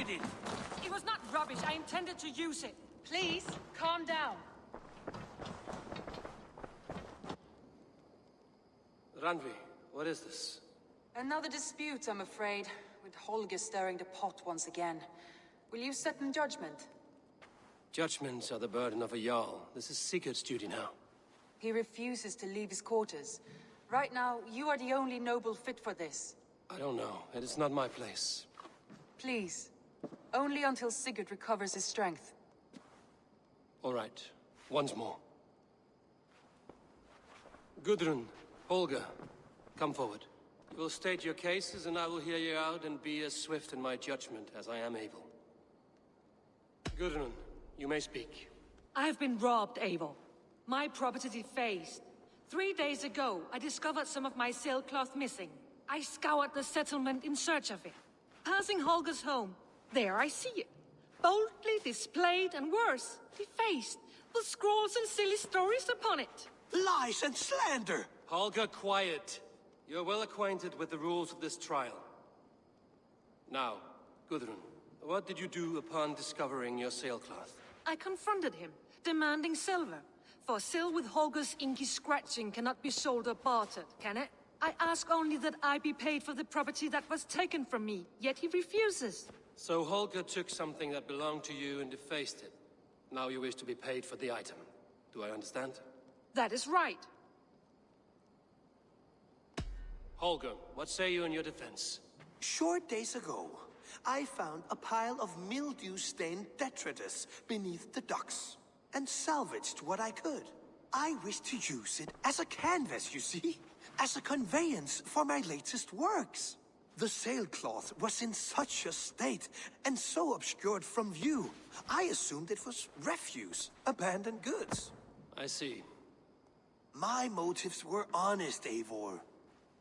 wanted it! It was not rubbish. I intended to use it. Please, calm down. Randvi, what is this? Another dispute, I'm afraid, with Holger stirring the pot once again. Will you set in judgment? Judgments are the burden of a Jarl. This is Sigurd's duty now. He refuses to leave his quarters. Right now, you are the only noble fit for this. I don't know. It is not my place. Please. Only until Sigurd recovers his strength. All right. Once more. Gudrun, Holger, come forward. You will state your cases, and I will hear you out and be as swift in my judgment as I am able. Gudrun, you may speak. I have been robbed, Eivor. My property defaced. 3 days ago, I discovered some of my sailcloth missing. I scoured the settlement in search of it. Passing Holger's home, there I see it. Boldly displayed and worse, defaced, with scrolls and silly stories upon it. Lies and slander! Holger, quiet. You're well acquainted with the rules of this trial. Now, Gudrun, what did you do upon discovering your sailcloth? I confronted him, demanding silver. For silver with Holger's inky scratching cannot be sold or bartered, can it? I ask only that I be paid for the property that was taken from me, yet he refuses. So Holger took something that belonged to you and defaced it. Now you wish to be paid for the item. Do I understand? That is right. Holger, what say you in your defense? Short days ago, I found a pile of mildew-stained detritus beneath the docks, and salvaged what I could. I wished to use it as a canvas, you see? As a conveyance for my latest works. The sailcloth was in such a state, and so obscured from view, I assumed it was refuse, abandoned goods. I see. My motives were honest, Eivor.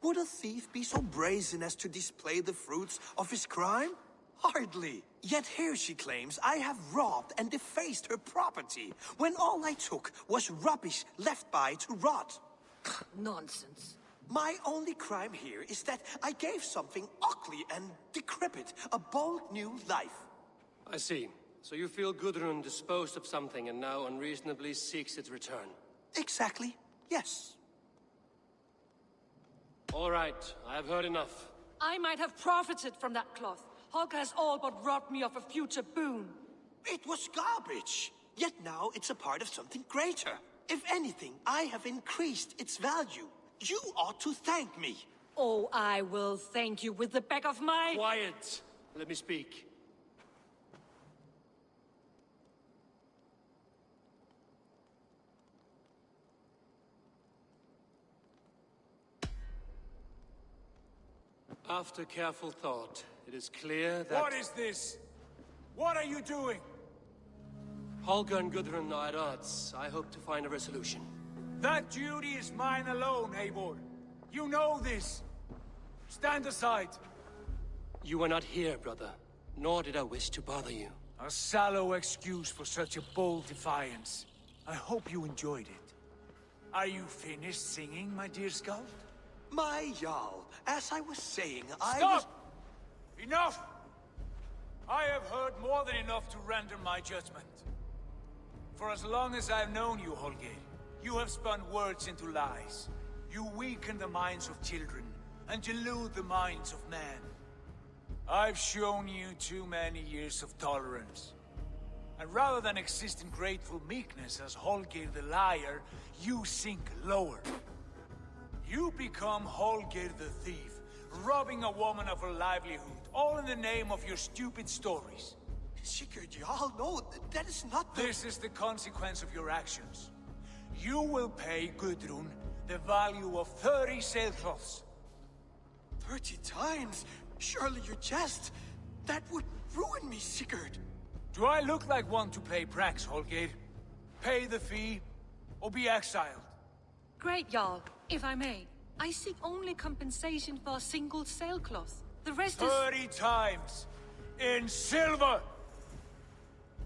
Would a thief be so brazen as to display the fruits of his crime? Hardly. Yet here she claims I have robbed and defaced her property, when all I took was rubbish left by to rot. Nonsense. My only crime here is that I gave something ugly and decrepit a bold new life. I see. So you feel Gudrun disposed of something and now unreasonably seeks its return? Exactly, yes. All right, I have heard enough. I might have profited from that cloth. Holger has all but robbed me of a future boon. It was garbage. Yet now it's a part of something greater. If anything, I have increased its value. You ought to thank me. Oh, I will thank you with the back of my... Quiet! Let me speak. After careful thought, it is clear that... What is this? What are you doing? Holger and Gudrun are at odds. I hope to find a resolution. That duty is mine alone, Eivor. You know this. Stand aside. You were not here, brother. Nor did I wish to bother you. A sallow excuse for such a bold defiance. I hope you enjoyed it. Are you finished singing, my dear scout? My Jarl, as I was saying, Stop! Enough! I have heard more than enough to render my judgment. For as long as I've known you, Holger, you have spun words into lies. You weaken the minds of children, and delude the minds of men. I've shown you too many years of tolerance. And rather than exist in grateful meekness as Holger the liar, you sink lower. You become Holger the thief, robbing a woman of her livelihood, all in the name of your stupid stories. Sigurd, Jarl, no, that is not the... This is the consequence of your actions. You will pay Gudrun the value of 30 sailcloths. 30 times? Surely you jest. That would ruin me, Sigurd. Do I look like one to play pranks, Holger? Pay the fee, or be exiled. Great, Jarl, if I may. I seek only compensation for a single sailcloth. The rest is... 30 times! In silver!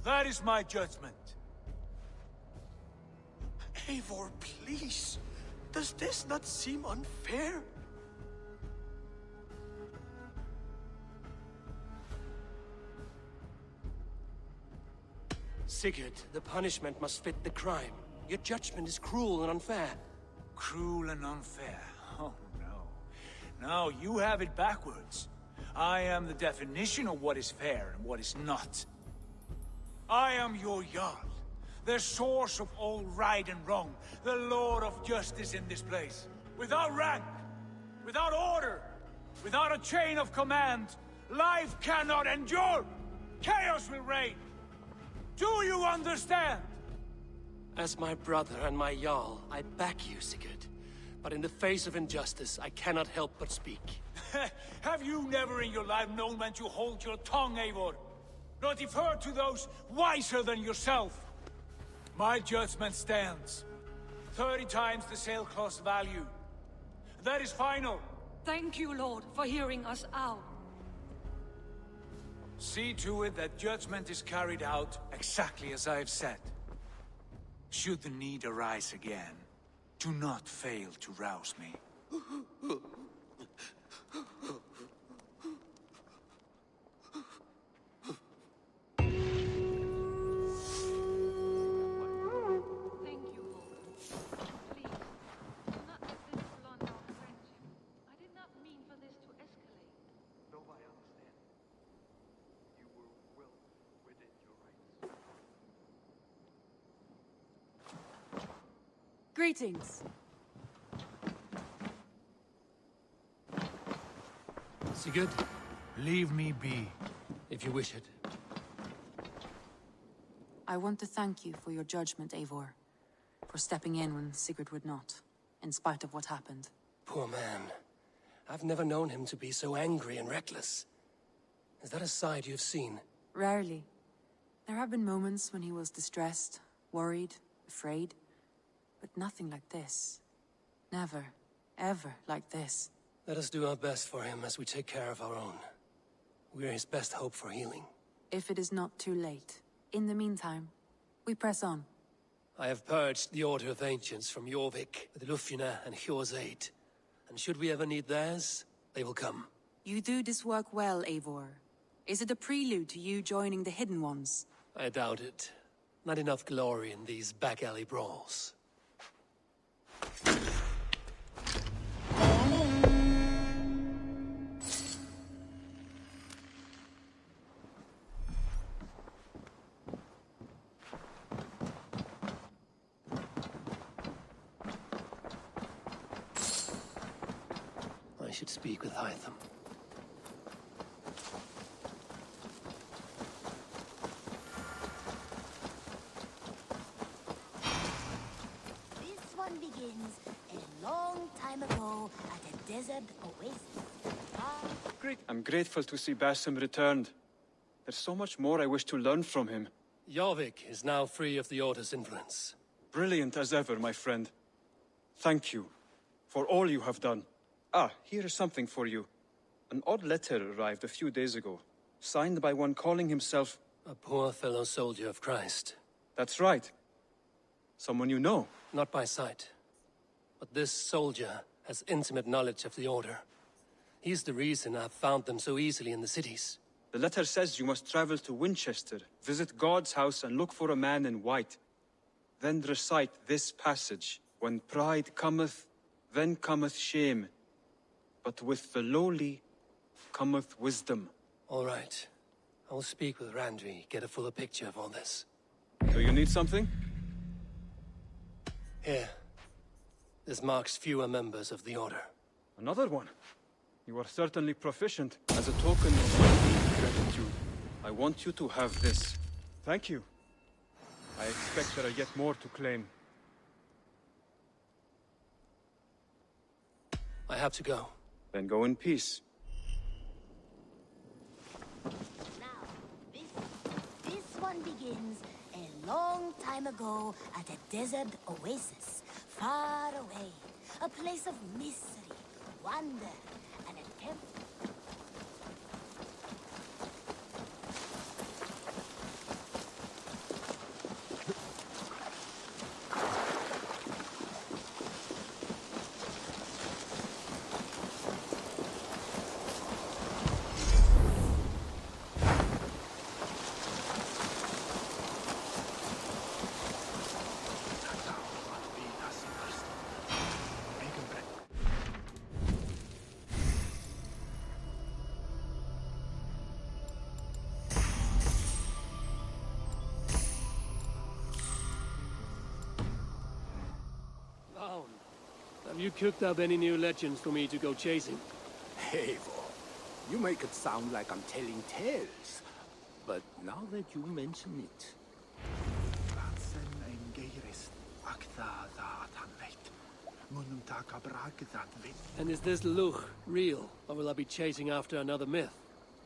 That is my judgment. Eivor, please. Does this not seem unfair? Sigurd, the punishment must fit the crime. Your judgment is cruel and unfair. Cruel and unfair? Oh no. No, you have it backwards. I am the definition of what is fair and what is not. I am your Jarl, the source of all right and wrong, the Lord of justice in this place. Without rank, without order, without a chain of command, life cannot endure! Chaos will reign! Do you understand? As my brother and my Jarl, I back you, Sigurd. But in the face of injustice, I cannot help but speak. Have you never in your life known when to hold your tongue, Eivor? Nor defer to those wiser than yourself? My judgment stands. 30 times the sailcloth's value. That is final. Thank you, Lord, for hearing us out. See to it that judgment is carried out exactly as I have said. Should the need arise again, do not fail to rouse me. Thank you, Lord. Please, do not let this blunt our friendship. I did not mean for this to escalate. No, I understand. You were well within your rights. Greetings. Sigurd, Leave me be. if you wish it. I want to thank you for your judgment, Eivor. For stepping in when Sigurd would not, in spite of what happened. Poor man. I've never known him to be so angry and reckless. Is that a side you've seen? Rarely. There have been moments when he was distressed, worried, afraid. But nothing like this. Never, ever like this. Let us do our best for him as we take care of our own. We're his best hope for healing. If it is not too late. In the meantime, we press on. I have purged the Order of Ancients from Jorvik with Lufina and Hjor's aid. And should we ever need theirs, they will come. You do this work well, Eivor. Is it a prelude to you joining the Hidden Ones? I doubt it. Not enough glory in these back-alley brawls. I should speak with Hytham. This one begins a long time ago at a desert oasis. Great. I'm grateful to see Basim returned. There's so much more I wish to learn from him. Jorvik is now free of the Order's influence. Brilliant as ever, my friend. Thank you for all you have done. Ah, here is something for you. An odd letter arrived a few days ago, signed by one calling himself... A poor fellow soldier of Christ. That's right. Someone you know. Not by sight. But this soldier has intimate knowledge of the Order. He's the reason I've found them so easily in the cities. The letter says you must travel to Winchester, visit God's house and look for a man in white. Then recite this passage. When pride cometh, then cometh shame. But with the lowly cometh wisdom. All right. I will speak with Randvi, get a fuller picture of all this. Do you need something? Here. This marks fewer members of the Order. Another one. You are certainly proficient. As a token of my deep gratitude, I want you to have this. Thank you. I expect there are yet more to claim. I have to go. Then go in peace. Now, this one begins a long time ago at a desert oasis, far away. A place of mystery, wonder, and a temple. you cooked up any new legends for me to go chasing? Eivor, you make it sound like I'm telling tales. But now that you mention it... And is this Lugh real, or will I be chasing after another myth?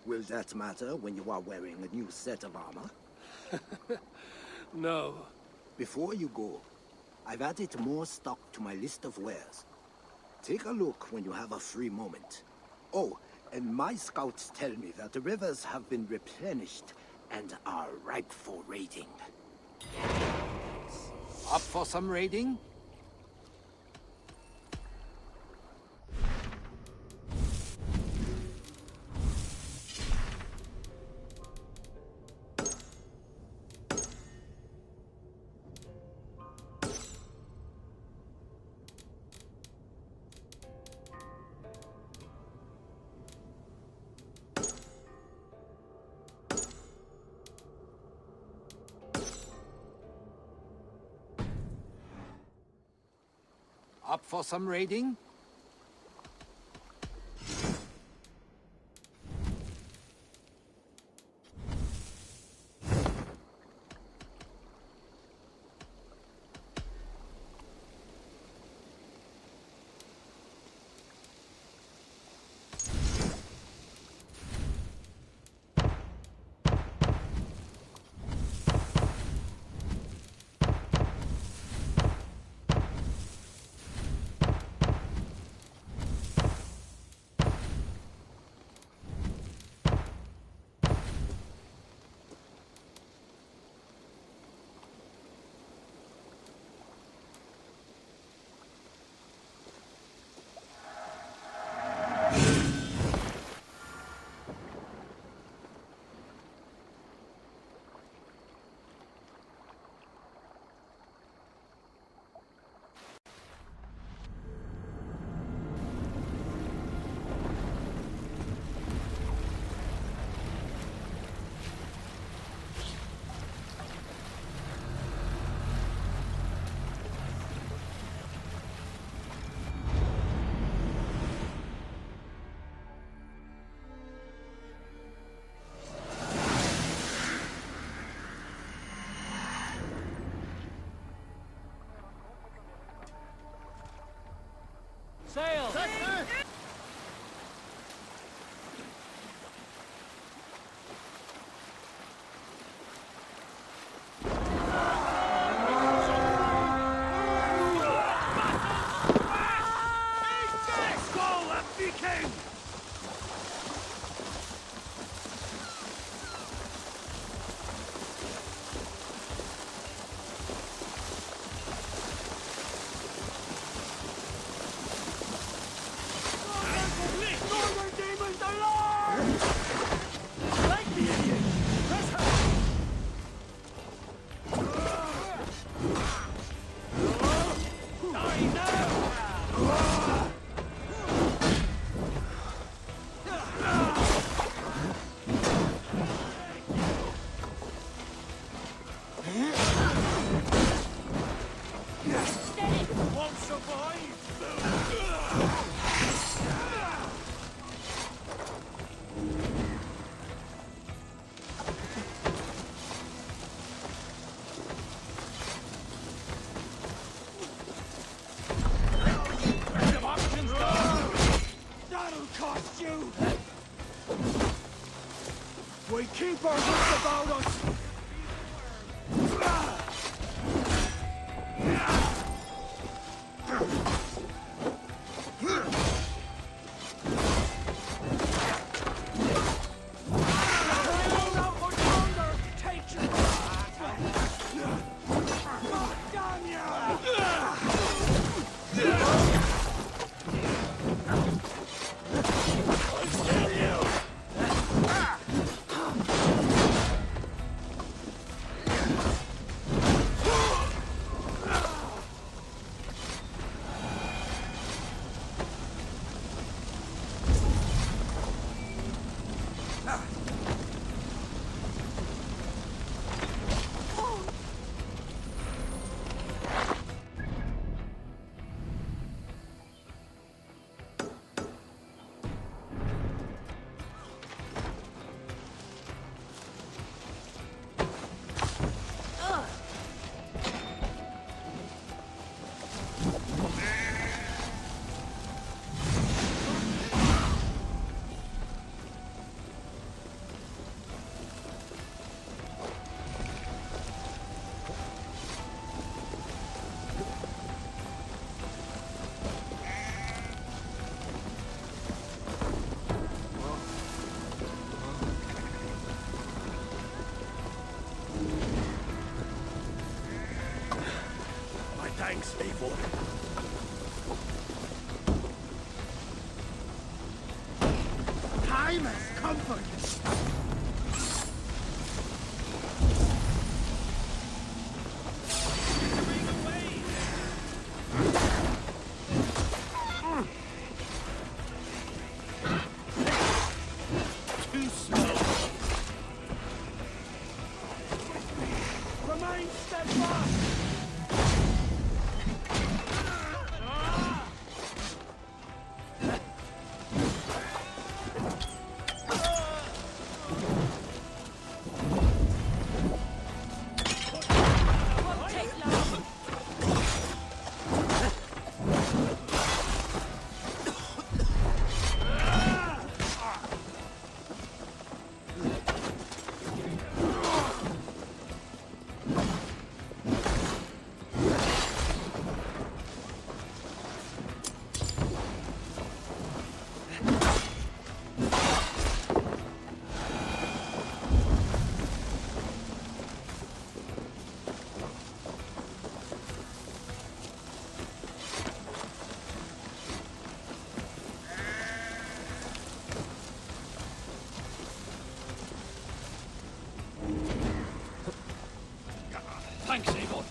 Will that matter when you are wearing a new set of armor? No. Before you go, I've added more stock to my list of wares. Take a look when you have a free moment. Oh, and my scouts tell me that the rivers have been replenished and are ripe for raiding. Up for some raiding? Up for some raiding? Sail! We keep our wits about us! Thanks, people. Time has come for you. Too slow. Remain steadfast. Thanks, Egon.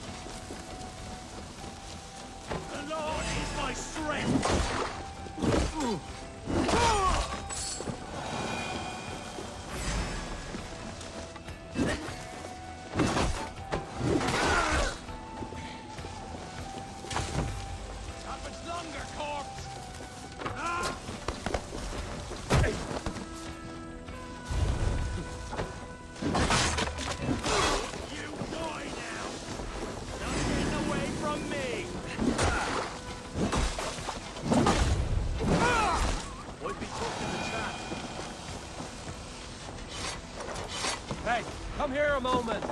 The Lord is my strength. Happens longer, corpse. Hey, come here a moment.